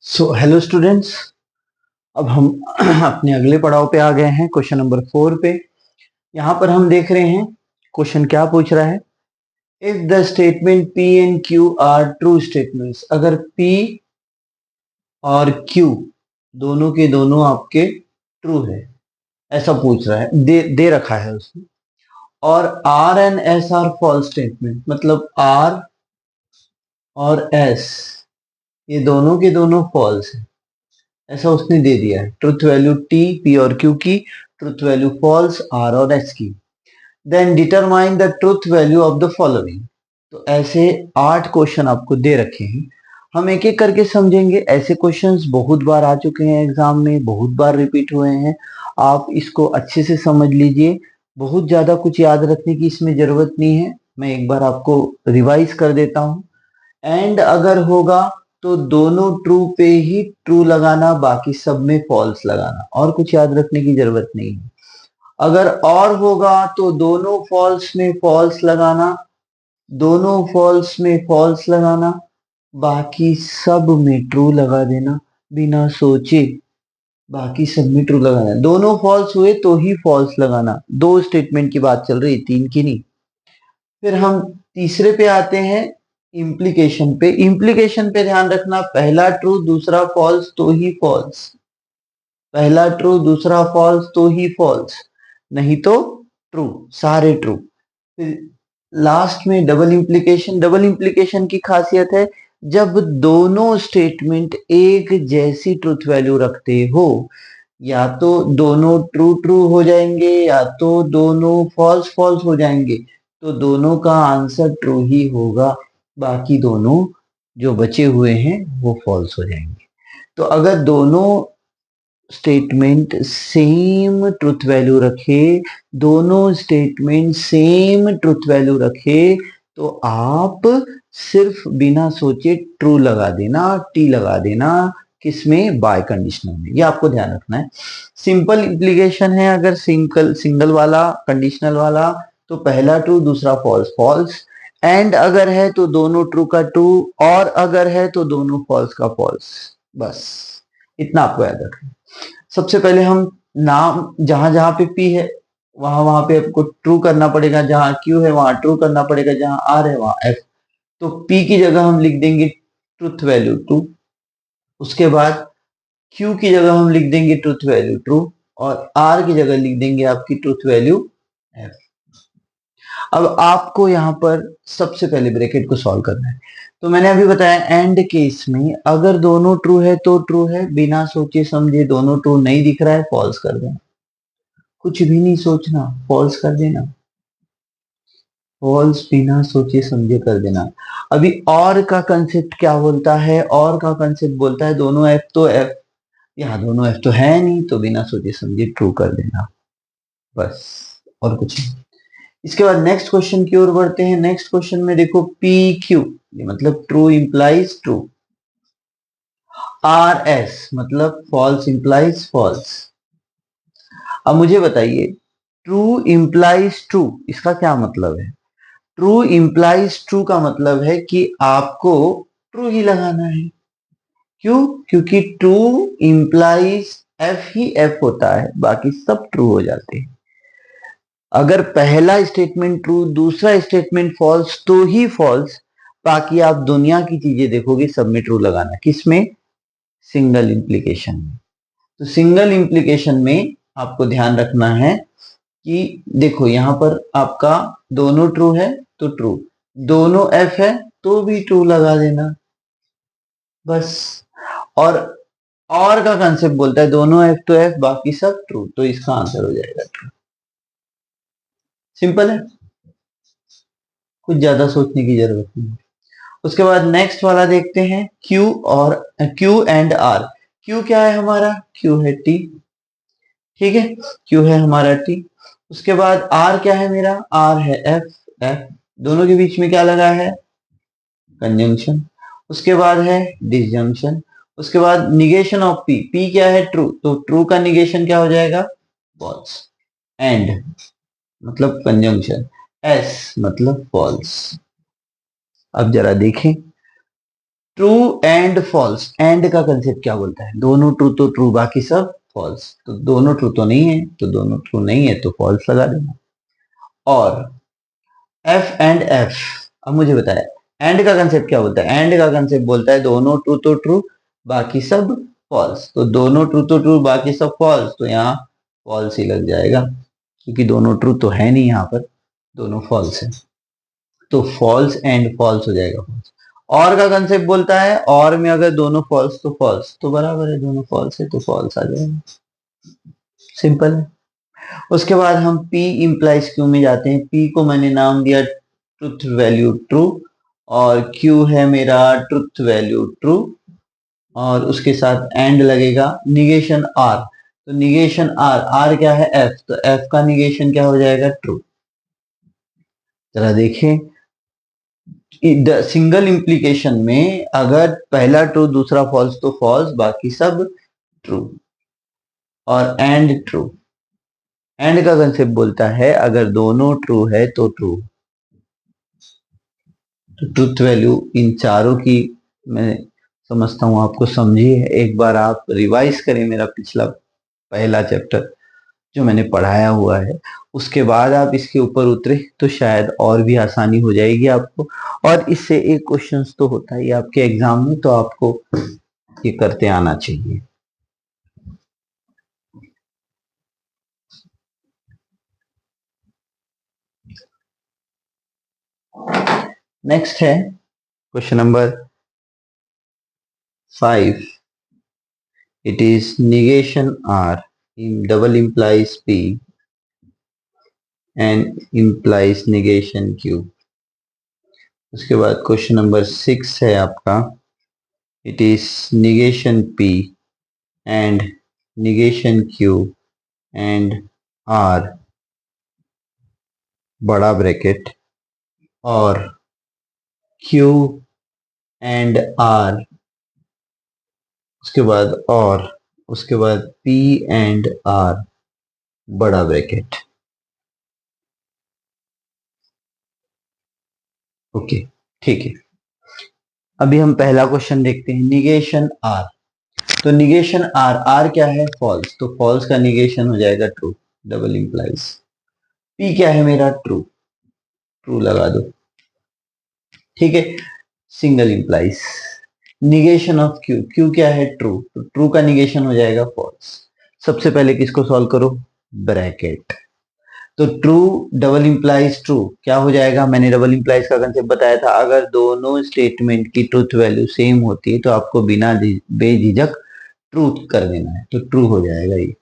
Hello students. अब हम अपने अगले पड़ाव पे आ गए हैं, क्वेश्चन नंबर 4 पे। यहाँ पर हम देख रहे हैं क्वेश्चन क्या पूछ रहा है। If the statement P and Q are true statements, अगर P और Q दोनों के दोनों आपके ट्रू है, ऐसा पूछ रहा है, दे रखा है उसने। और R and S are false statement, मतलब R और S ये दोनों के दोनों फॉल्स है, ऐसा उसने दे दिया है। ट्रुथ वैल्यू टी पी और क्यू की, ट्रुथ वैल्यू फॉल्स आर और एस की। Then determine the truth value of the following. तो ऐसे 8 क्वेश्चन आपको दे रखे हैं, हम एक एक करके समझेंगे। ऐसे क्वेश्चंस बहुत बार आ चुके हैं एग्जाम में, बहुत बार रिपीट हुए हैं। आप इसको अच्छे से समझ लीजिए, बहुत ज्यादा कुछ याद रखने की इसमें जरूरत नहीं है। मैं एक बार आपको रिवाइज कर देता हूँ। एंड अगर होगा तो दोनों ट्रू पे ही ट्रू लगाना, बाकी सब में फॉल्स लगाना, और कुछ याद रखने की जरूरत नहीं है। अगर और होगा तो दोनों फॉल्स में फॉल्स लगाना, दोनों फॉल्स में फॉल्स लगाना, बाकी सब में ट्रू लगा देना बिना सोचे। बाकी सब में ट्रू लगाना, दोनों फॉल्स हुए तो ही फॉल्स लगाना। दो स्टेटमेंट की बात चल रही है, तीन की नहीं। फिर हम तीसरे पे आते हैं, इम्प्लीकेशन पे। इम्प्लीकेशन पे ध्यान रखना, पहला ट्रू दूसरा फॉल्स तो ही फॉल्स, पहला ट्रू दूसरा फॉल्स तो ही फॉल्स, नहीं तो ट्रू, सारे ट्रू। फिर लास्ट में डबल इम्प्लीकेशन। डबल इम्प्लीकेशन की खासियत है जब दोनों स्टेटमेंट एक जैसी ट्रुथ वैल्यू रखते हो, या तो दोनों ट्रू ट्रू हो जाएंगे या तो दोनों फॉल्स फॉल्स हो जाएंगे, तो दोनों का आंसर ट्रू ही होगा, बाकी दोनों जो बचे हुए हैं वो फॉल्स हो जाएंगे। तो अगर दोनों स्टेटमेंट सेम ट्रुथ वैल्यू रखे, दोनों स्टेटमेंट सेम ट्रुथ वैल्यू रखे, तो आप सिर्फ बिना सोचे ट्रू लगा देना, टी लगा देना। किसमें? बाय कंडीशनल में। ये आपको ध्यान रखना है। सिंपल इम्प्लीकेशन है, अगर सिंगल सिंगल वाला, कंडीशनल वाला, तो पहला ट्रू दूसरा फॉल्स फॉल्स। एंड अगर है तो दोनों ट्रू का ट्रू, और अगर है तो दोनों फॉल्स का फॉल्स। बस इतना आपको याद रखना है। सबसे पहले हम नाम, जहां जहां पे पी है वहां वहां पे आपको ट्रू करना पड़ेगा, जहां क्यू है वहां ट्रू करना पड़ेगा, जहां आर है वहां एफ। तो पी की जगह हम लिख देंगे ट्रुथ वैल्यू ट्रू, उसके बाद क्यू की जगह हम लिख देंगे ट्रुथ वैल्यू ट्रू, और आर की जगह लिख देंगे आपकी ट्रुथ वैल्यू एफ। अब आपको यहाँ पर सबसे पहले ब्रैकेट को सॉल्व करना है। तो मैंने अभी बताया एंड केस में अगर दोनों ट्रू है तो ट्रू है, बिना सोचे समझे। दोनों ट्रू नहीं दिख रहा है, फॉल्स कर देना, कुछ भी नहीं सोचना, फॉल्स कर देना, फॉल्स बिना सोचे समझे कर देना। अभी और का कंसेप्ट क्या बोलता है? और का कंसेप्ट बोलता है दोनों एफ तो एफ, यहाँ दोनों एफ तो है नहीं, तो बिना सोचे समझे ट्रू कर देना, बस, और कुछ नहीं। इसके बाद नेक्स्ट क्वेश्चन की ओर बढ़ते हैं। नेक्स्ट क्वेश्चन में देखो पी क्यू, ये मतलब true implies true. R S मतलब फॉल्स इंप्लाइज फॉल्स। अब मुझे बताइए, ट्रू इंप्लाइज ट्रू, इसका क्या मतलब है? ट्रू इंप्लाइज ट्रू का मतलब है कि आपको ट्रू ही लगाना है। क्यों? क्योंकि ट्रू इंप्लाइज एफ ही एफ होता है, बाकी सब ट्रू हो जाते हैं। अगर पहला स्टेटमेंट ट्रू दूसरा स्टेटमेंट फॉल्स तो ही फॉल्स, बाकी आप दुनिया की चीजें देखोगे सब में ट्रू लगाना। किसमें? सिंगल इंप्लीकेशन में। तो सिंगल इंप्लीकेशन में आपको ध्यान रखना है कि देखो यहां पर आपका दोनों ट्रू है तो ट्रू, दोनों एफ है तो भी ट्रू लगा देना, बस। और का कंसेप्ट बोलता है दोनों एफ तो एफ बाकी सब ट्रू, तो इसका आंसर हो जाएगा ट्रू। सिंपल है, कुछ ज्यादा सोचने की जरूरत नहीं। उसके बाद नेक्स्ट वाला देखते हैं, क्यू एंड आर। क्यू क्या है हमारा? क्यू है टी, ठीक है, क्यू है हमारा टी। उसके बाद आर क्या है मेरा? आर है एफ, एफ दोनों के बीच में क्या लगा है? कंजंक्शन। उसके बाद है डिसजंक्शन। उसके बाद निगेशन ऑफ पी, पी क्या है? ट्रू, तो ट्रू का निगेशन क्या हो जाएगा? फॉल्स। एंड मतलब कंजंक्शन, एस मतलब फॉल्स। अब जरा देखें, ट्रू एंड फॉल्स, एंड का कंसेप्ट क्या बोलता है? दोनों ट्रू तो ट्रू, बाकी सब फॉल्स। तो दोनों ट्रू तो नहीं है, तो दोनों ट्रू नहीं है तो फॉल्स लगा देना। और एफ एंड एफ, अब मुझे बताया एंड का कंसेप्ट क्या बोलता है? एंड का कंसेप्ट बोलता है दोनों ट्रू तो ट्रू, बाकी सब फॉल्स। तो दोनों ट्रू तो ट्रू, बाकी सब फॉल्स, तो यहाँ फॉल्स ही लग जाएगा, क्योंकि दोनों ट्रू तो है नहीं, यहाँ पर दोनों फॉल्स है। तो फॉल्स एंड फॉल्स हो जाएगा फॉल्स। और का कंसेप्ट बोलता है और में अगर दोनों फॉल्स तो फॉल्स, तो बराबर है, दोनों फॉल्स है तो फॉल्स आ जाएगा। सिंपल है। उसके बाद हम P इंप्लाइज Q में जाते हैं। P को मैंने नाम दिया ट्रुथ वैल्यू ट्रू, और Q है मेरा ट्रुथ वैल्यू ट्रू, और उसके साथ एंड लगेगा निगेशन R। तो निगेशन R, R क्या है? F, तो F का निगेशन क्या हो जाएगा? ट्रू। जरा देखें, सिंगल इंप्लीकेशन में अगर पहला ट्रू दूसरा फॉल्स तो फॉल्स, बाकी सब ट्रू। और एंड ट्रू, एंड का कंसेप्ट बोलता है अगर दोनों ट्रू है तो ट्रू। तो ट्रुथ वैल्यू इन चारों की मैं समझता हूं आपको समझी है। एक बार आप रिवाइज करें मेरा पिछला पहला चैप्टर जो मैंने पढ़ाया हुआ है, उसके बाद आप इसके ऊपर उतरे तो शायद और भी आसानी हो जाएगी आपको। और इससे एक क्वेश्चन तो होता ही आपके एग्जाम में, तो आपको ये करते आना चाहिए। नेक्स्ट है question number 5। It is negation R double implies P and implies negation Q। उसके बाद क्वेश्चन नंबर 6 है आपका, it is negation P and negation Q and R बड़ा ब्रैकेट, और Q एंड R, उसके बाद और उसके बाद P एंड R बड़ा ब्रैकेट। ओके, ठीक है। अभी हम पहला क्वेश्चन देखते हैं, निगेशन R। तो निगेशन R, R क्या है? फॉल्स, तो फॉल्स का निगेशन हो जाएगा ट्रू, डबल इंप्लाइज। P क्या है मेरा? ट्रू, ट्रू लगा दो, ठीक है, single implies. Negation of Q, Q क्या है? ट्रू, तो ट्रू का निगेशन हो जाएगा फॉल्स। सबसे पहले किसको सॉल्व करो? ब्रैकेट। तो ट्रू डबल इंप्लाइज ट्रू क्या हो जाएगा? मैंने डबल इंप्लाइज का कंसेप्ट बताया था, अगर दोनों स्टेटमेंट की ट्रूथ वैल्यू सेम होती है तो आपको बिना बेझिझक ट्रूथ कर देना है, तो ट्रू हो जाएगा ये।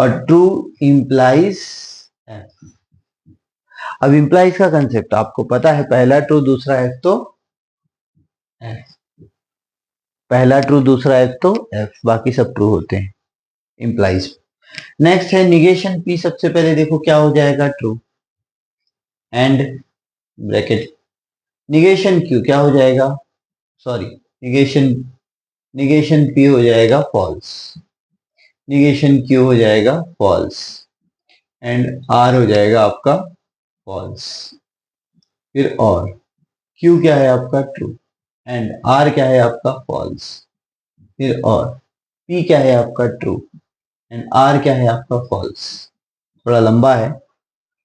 और ट्रू इंप्लाइज एफ। अब इंप्लाइज का कंसेप्ट आपको पता है, पहला ट्रू दूसरा एफ तो एफ, पहला ट्रू दूसरा एफ तो एफ, बाकी सब ट्रू होते हैं इंप्लाइज। नेक्स्ट है निगेशन पी। सबसे पहले देखो क्या हो जाएगा? True and bracket. Negation Q क्या हो जाएगा? सॉरी, निगेशन निगेशन पी हो जाएगा फॉल्स, निगेशन क्यू हो जाएगा फॉल्स, एंड आर हो जाएगा आपका फॉल्स। फिर और क्यू क्या है आपका? ट्रू, एंड आर क्या है आपका? फॉल्स। फिर और पी क्या है आपका? ट्रू, एंड आर क्या है आपका? फॉल्स। थोड़ा लंबा है,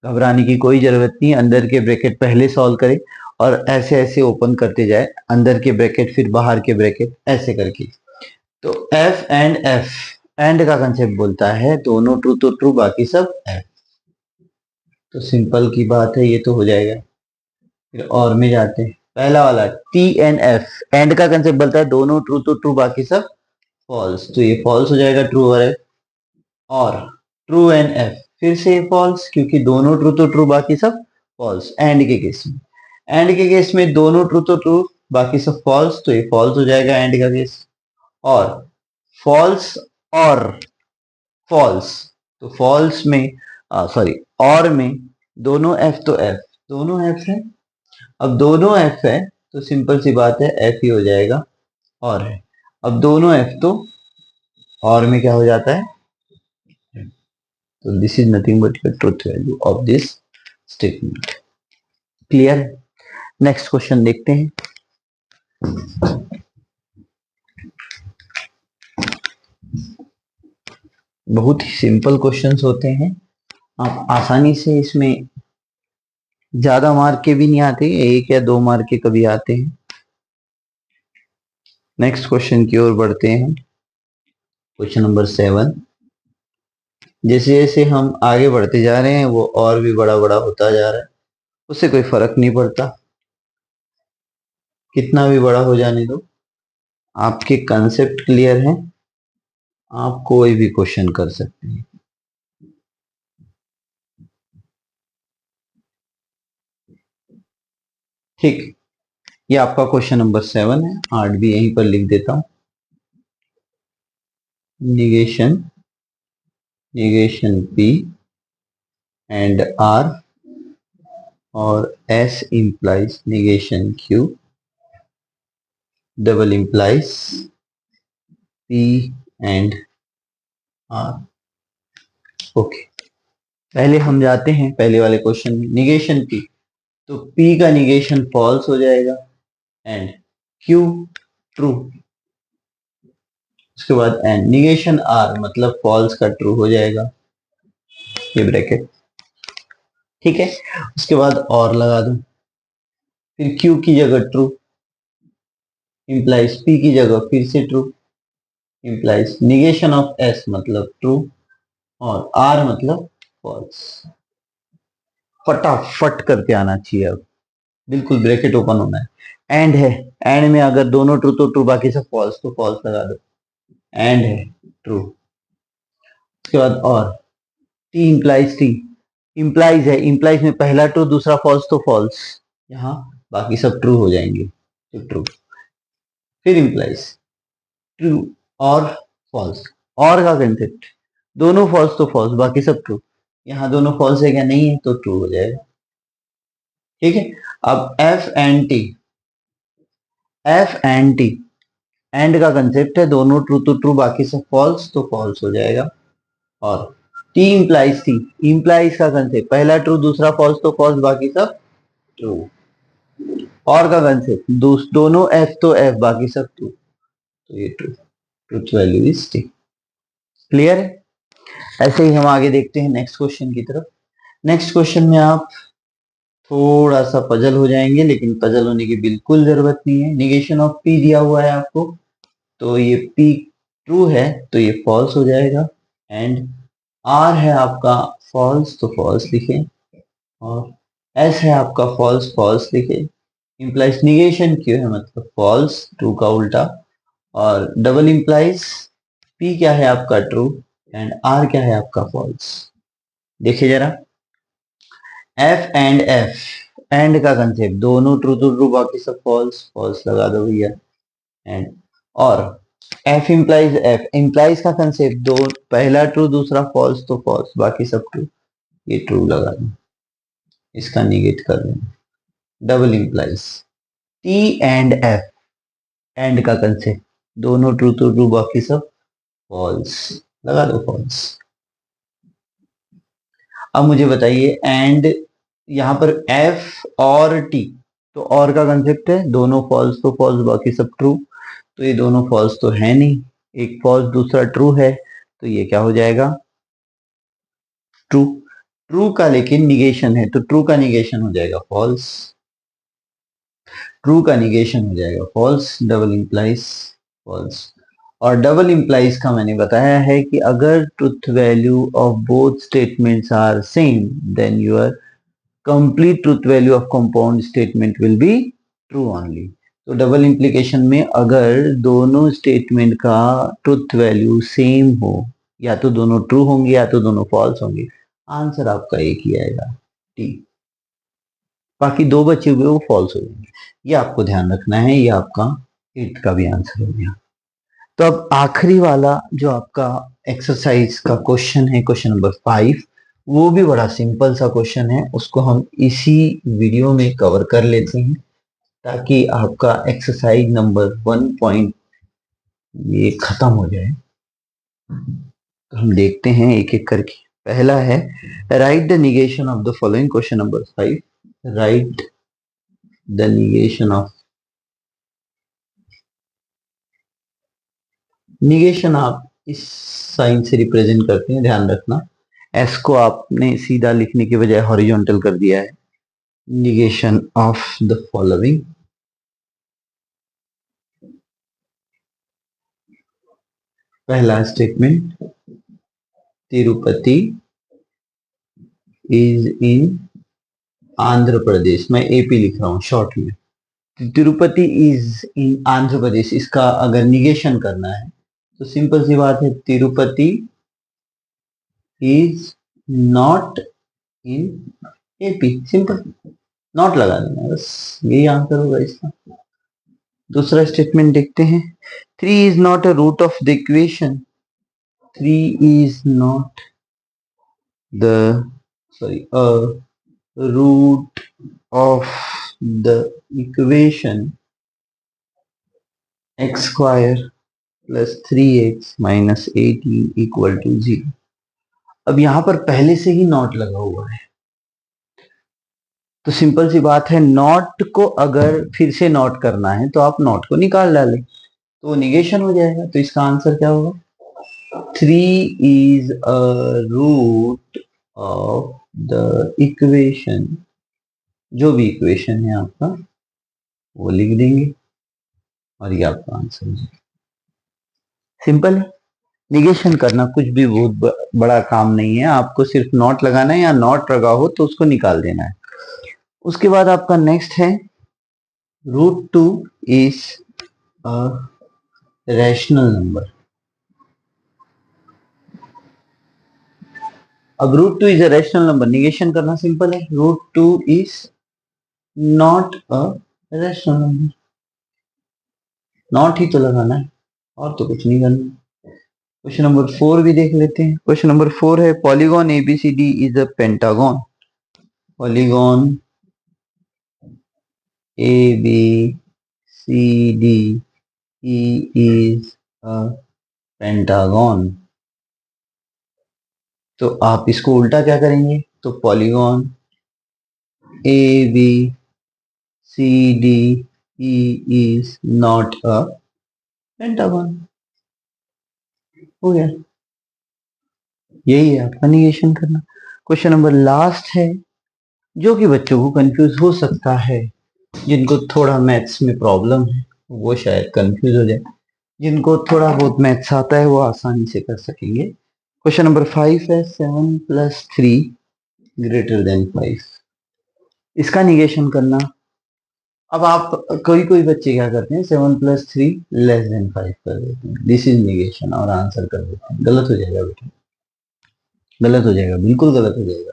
घबराने की कोई जरूरत नहीं। अंदर के ब्रैकेट पहले सॉल्व करें और ऐसे ऐसे ओपन करते जाए, अंदर के ब्रैकेट फिर बाहर के ब्रैकेट, ऐसे करके। तो एफ एंड एफ, एंड का कंसेप्ट बोलता है दोनों ट्रू तो ट्रू, बाकी सब एफ। तो सिंपल की बात है, ये तो हो जाएगा। फिर और में जाते हैं, पहला वाला टी एंड एफ, एंड का कंसेप्ट बोलता है दोनों ट्रू तो ट्रू, बाकी सब फॉल्स, तो ये फॉल्स हो जाएगा, ट्रू और एफ। और ट्रू एंड एफ, फिर से फॉल्स, क्योंकि दोनों ट्रू तो ट्रू, बाकी सब फॉल्स। एंड के केस में, एंड के केस में दोनों ट्रू तो ट्रू, बाकी सब फॉल्स, तो ये फॉल्स हो जाएगा एंड का केस। और फॉल्स और फॉल्स, तो फॉल्स में सॉरी और में दोनों एफ तो एफ, दोनों एफ है। अब दोनों एफ है तो सिंपल सी बात है, एफ ही हो जाएगा, और है। अब दोनों एफ तो और में क्या हो जाता है? तो this is nothing but your truth value of this statement. Clear? Next question देखते हैं। बहुत ही सिंपल क्वेश्चंस होते हैं, आप आसानी से इसमें, ज्यादा मार्क के भी नहीं आते, 1 या 2 मार्क के कभी आते हैं। नेक्स्ट क्वेश्चन की ओर बढ़ते हैं, क्वेश्चन नंबर 7। जैसे जैसे हम आगे बढ़ते जा रहे हैं वो और भी बड़ा बड़ा होता जा रहा है, उससे कोई फर्क नहीं पड़ता, कितना भी बड़ा हो जाने दो, आपके कंसेप्ट क्लियर है, आप कोई भी क्वेश्चन कर सकते हैं। ठीक, ये आपका क्वेश्चन नंबर 7 है, 8 भी यहीं पर लिख देता हूं। negation P and R और S implies negation Q, double implies P and R। Okay, पहले हम जाते हैं पहले वाले क्वेश्चन में, निगेशन P, तो P का निगेशन फॉल्स हो जाएगा एंड Q ट्रू, उसके बाद एंड निगेशन R मतलब फॉल्स का ट्रू हो जाएगा, ये ब्रैकेट, ठीक है। उसके बाद और लगा दूं, फिर Q की जगह ट्रू, इंप्लाइज P की जगह फिर से true, implies negation of S मतलब ट्रू और R मतलब फॉल्स। फटाफट करके आना चाहिए, अब बिल्कुल ब्रैकेट ओपन होना है। एंड है, एंड में अगर दोनों ट्रू तो ट्रू, बाकी सब फॉल्स तो फॉल्स लगा दो, एंड है ट्रू। उसके बाद और टी इंप्लाइज टी, इंप्लाइज है, इंप्लाइज में पहला ट्रू दूसरा फॉल्स तो फॉल्स, यहाँ बाकी सब ट्रू हो जाएंगे तो ट्रू, फिर इंप्लाइज ट्रू और फॉल्स, और का कंसेप्ट, दोनों फॉल्स तो फॉल्स बाकी सब ट्रू, यहाँ दोनों फॉल्स है क्या, नहीं है तो ट्रू हो जाएगा, ठीक है। अब F and T, F and T, and का कंसेप्ट है दोनों ट्रू तो ट्रू बाकी सब फॉल्स तो फॉल्स हो जाएगा, और टी इंप्लाइज टी, इंप्लाइज का कंसेप्ट पहला ट्रू दूसरा फॉल्स तो फॉल्स बाकी सब ट्रू, और का कंसेप्ट दोनों एफ तो एफ बाकी सब ट्रू, तो ये true, truth value is T. Clear है? ऐसे ही हम आगे देखते हैं नेक्स्ट क्वेश्चन की तरफ। नेक्स्ट क्वेश्चन में आप थोड़ा सा पजल हो जाएंगे, लेकिन पजल होने की बिल्कुल जरूरत नहीं है। निगेशन ऑफ पी दिया हुआ है आपको, तो ये पी ट्रू है तो ये फॉल्स हो जाएगा, एंड आर है आपका फॉल्स तो फॉल्स लिखे, और एस है आपका फॉल्स फॉल्स लिखे, इंप्लाइज निगेशन क्यों है मतलब फॉल्स, ट्रू का उल्टा, और डबल इंप्लाइज पी क्या है आपका ट्रू एंड आर क्या है आपका फॉल्स। देखिए जरा, एफ एंड एफ, एंड का कंसेप्ट दोनों ट्रू तो ट्रू बाकी सब फॉल्स, फॉल्स लगा दो भैया, एंड और एफ इंप्लाइज एफ, इंप्लाइज का कंसेप्ट दो पहला ट्रू दूसरा फॉल्स तो फॉल्स बाकी सब ट्रू, ये ट्रू लगा दो, इसका निगेट कर देना, double implies T and F, and का कंसेप्ट दोनों ट्रू तो ट्रू बाकी सब फॉल्स, लगा दो फॉल्स। अब मुझे बताइए, एंड यहाँ पर एफ और टी, तो और का कंसेप्ट है दोनों फॉल्स तो फॉल्स बाकी सब ट्रू, तो ये दोनों फॉल्स तो है नहीं, एक फॉल्स दूसरा ट्रू है, तो ये क्या हो जाएगा ट्रू, ट्रू का लेकिन निगेशन है तो ट्रू का निगेशन हो जाएगा फॉल्स, ट्रू का निगेशन हो जाएगा फॉल्स, डबल इंप्लाइज फॉल्स। और डबल इंप्लाइज का मैंने बताया है कि अगर truth value of both statements are same then your complete truth value of compound statement will be true only. तो डबल इंप्लीकेशन में अगर दोनों स्टेटमेंट का ट्रुथ वैल्यू सेम हो, या तो दोनों ट्रू होंगे या तो दोनों फॉल्स होंगे, आंसर आपका एक ही आएगा टी, बाकी दो बचे हुए वो फॉल्स हो जाएंगे, ये आपको ध्यान रखना है। ये आपका 8th का भी आंसर हो गया। तो अब आखिरी वाला जो आपका एक्सरसाइज का क्वेश्चन है, क्वेश्चन नंबर 5, वो भी बड़ा सिंपल सा क्वेश्चन है, उसको हम इसी वीडियो में कवर कर लेते हैं ताकि आपका एक्सरसाइज नंबर 1 पॉइंट ये खत्म हो जाए। तो हम देखते हैं एक एक करके। पहला है right the negation of the following, question number 5, right the negation of negation आप इस साइन से रिप्रेजेंट करते हैं, ध्यान रखना। एस को आपने सीधा लिखने के बजाय हॉरिजॉन्टल कर दिया है। Negation of the following. पहला statement, Tirupati is in Andhra Pradesh, मैं एपी लिख रहा हूं शॉर्ट में। तिरुपति इज इन आंध्र प्रदेश, इसका अगर निगेशन करना है तो सिंपल सी बात है, Tirupati is not in AP, simple, not लगा देना, बस यही आंसर होगा इसका। दूसरा स्टेटमेंट देखते हैं, 3 is not a root of the equation, 3 is not the a root of the equation x square plus 3x minus 18 equal to 0। अब यहां पर पहले से ही नॉट लगा हुआ है, तो सिंपल सी बात है, नॉट को अगर फिर से नॉट करना है तो आप नॉट को निकाल डालें तो वो निगेशन हो जाएगा। तो इसका आंसर क्या होगा, 3 is a root of the equation, जो भी इक्वेशन है आपका वो लिख देंगे और ये आपका आंसर है। सिंपल है, निगेशन करना कुछ भी बहुत बड़ा काम नहीं है, आपको सिर्फ नॉट लगाना है या नॉट लगा हो तो उसको निकाल देना है। उसके बाद आपका नेक्स्ट है, √2 इज अ रैशनल नंबर। अब √2 is a rational number, negation करना सिंपल है, √2 is not a rational number, not ही तो लगाना है और तो कुछ नहीं करना। क्वेश्चन नंबर 4 भी देख लेते हैं। क्वेश्चन नंबर 4 है, polygon ABCD is a pentagon. Polygon ABCD is a pentagon. तो आप इसको उल्टा क्या करेंगे, तो polygon ABCD is not a pentagon, हो गया। यही है आपका निगेशन करना। क्वेश्चन नंबर लास्ट है, जो कि बच्चों को कंफ्यूज हो सकता है, जिनको थोड़ा मैथ्स में प्रॉब्लम है वो शायद कंफ्यूज हो जाए, जिनको थोड़ा बहुत मैथ्स आता है वो आसानी से कर सकेंगे। क्वेश्चन नंबर 5 है, 7 + 3 > 5, इसका निगेशन करना। अब आप कोई कोई बच्चे क्या करते हैं, 7 + 3 < 5 कर देते हैं, दिस इज निगेशन, और आंसर कर देते हैं। गलत हो जाएगा बेटा, गलत हो जाएगा, बिल्कुल गलत हो जाएगा।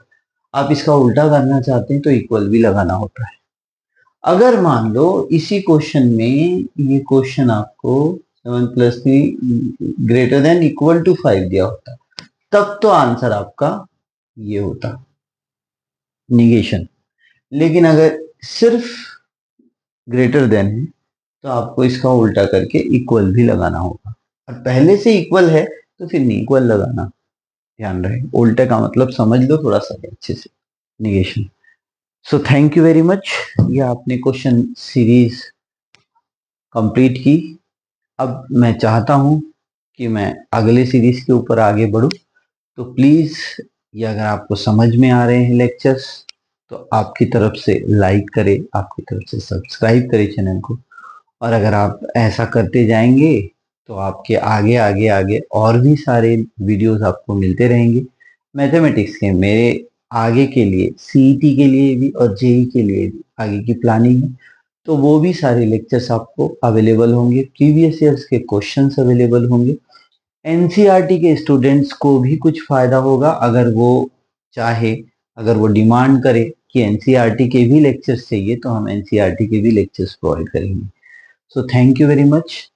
आप इसका उल्टा करना चाहते हैं तो इक्वल भी लगाना होता है। अगर मान लो इसी क्वेश्चन में ये क्वेश्चन आपको 7 + 3 > 5 दिया होता, तब तो आंसर आपका ये होता, निगेशन। लेकिन अगर सिर्फ ग्रेटर देन है तो आपको इसका उल्टा करके इक्वल भी लगाना होगा, और पहले से इक्वल है तो फिर नहीं इक्वल लगाना, ध्यान रहे। उल्टे का मतलब समझ लो थोड़ा सा अच्छे से, negation. So thank you very much, ये आपने क्वेश्चन सीरीज कंप्लीट की। अब मैं चाहता हूं कि मैं अगले सीरीज के ऊपर आगे बढ़ूं, तो प्लीज ये अगर आपको समझ में आ रहे हैं लेक्चर्स तो आपकी तरफ से लाइक करें, आपकी तरफ से सब्सक्राइब करें चैनल को, और अगर आप ऐसा करते जाएंगे तो आपके आगे आगे आगे और भी सारे वीडियोस आपको मिलते रहेंगे मैथमेटिक्स के। मेरे आगे के लिए सीईटी के लिए भी और जेई के लिए भी आगे की प्लानिंग है, तो वो भी सारे लेक्चर्स आपको अवेलेबल होंगे, प्रीवियस ईयर्स के क्वेश्चंस अवेलेबल होंगे। एनसीईआरटी के स्टूडेंट्स को भी कुछ फायदा होगा, अगर वो चाहे, अगर वो डिमांड करे कि एनसीईआरटी के भी लेक्चर्स चाहिए तो हम एनसीईआरटी के भी लेक्चर्स प्रोवाइड करेंगे। So thank you very much,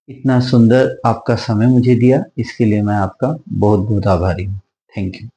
इतना सुंदर आपका समय मुझे दिया, इसके लिए मैं आपका बहुत बहुत आभारी हूँ। Thank you.